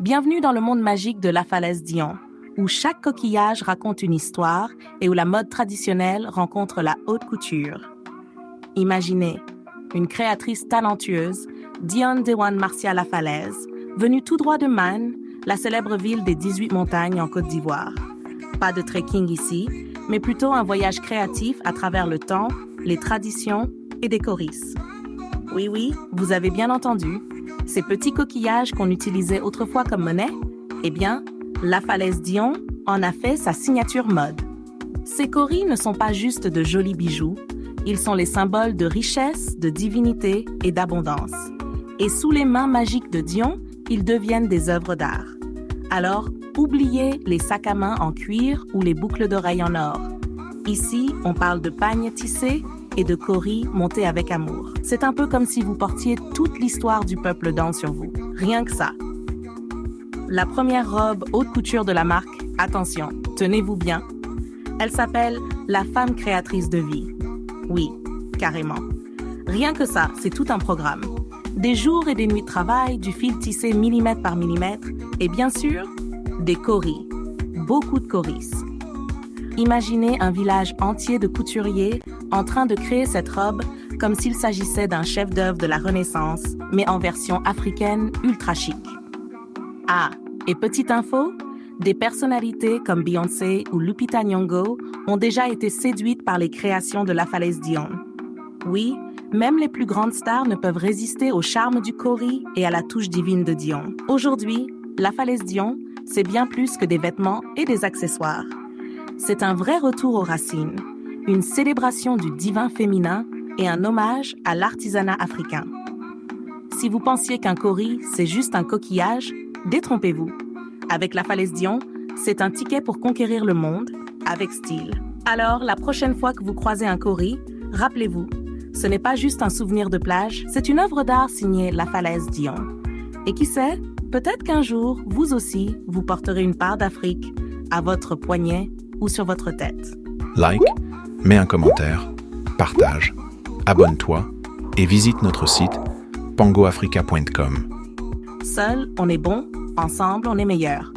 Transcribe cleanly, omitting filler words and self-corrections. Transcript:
Bienvenue dans le monde magique de La Falaise Dion, où chaque coquillage raconte une histoire et où la mode traditionnelle rencontre la haute couture. Imaginez, une créatrice talentueuse, Dione Dewan Marcia La Falaise, venue tout droit de Man, la célèbre ville des 18 montagnes en Côte d'Ivoire. Pas de trekking ici, mais plutôt un voyage créatif à travers le temps, les traditions et des choristes. Oui, vous avez bien entendu. Ces petits coquillages qu'on utilisait autrefois comme monnaie, eh bien, La Falaise Dion en a fait sa signature mode. Ces coris ne sont pas juste de jolis bijoux, ils sont les symboles de richesse, de divinité et d'abondance. Et sous les mains magiques de Dion, ils deviennent des œuvres d'art. Alors, oubliez les sacs à main en cuir ou les boucles d'oreilles en or. Ici, on parle de pagnes tissées et de coris montés avec amour. C'est un peu comme si vous portiez toute l'histoire du peuple Dan sur vous. Rien que ça. La première robe haute couture de la marque, attention, tenez-vous bien. Elle s'appelle la femme créatrice de vie. Oui, carrément. Rien que ça, c'est tout un programme. Des jours et des nuits de travail, du fil tissé millimètre par millimètre, et bien sûr, des coris. Beaucoup de choristes. Imaginez un village entier de couturiers en train de créer cette robe comme s'il s'agissait d'un chef-d'œuvre de la Renaissance, mais en version africaine ultra chic. Ah, et petite info, des personnalités comme Beyoncé ou Lupita Nyong'o ont déjà été séduites par les créations de La Falaise Dion. Oui, même les plus grandes stars ne peuvent résister au charme du cori et à la touche divine de Dion. Aujourd'hui, La Falaise Dion, c'est bien plus que des vêtements et des accessoires. C'est un vrai retour aux racines, une célébration du divin féminin et un hommage à l'artisanat africain. Si vous pensiez qu'un cori, c'est juste un coquillage, détrompez-vous. Avec La Falaise Dion, c'est un ticket pour conquérir le monde, avec style. Alors, la prochaine fois que vous croisez un cori, rappelez-vous, ce n'est pas juste un souvenir de plage, c'est une œuvre d'art signée La Falaise Dion. Et qui sait, peut-être qu'un jour, vous aussi, vous porterez une part d'Afrique à votre poignet ou sur votre tête. Like, mets un commentaire, partage, abonne-toi et visite notre site pangoafrica.com. Seul, on est bon, ensemble, on est meilleur.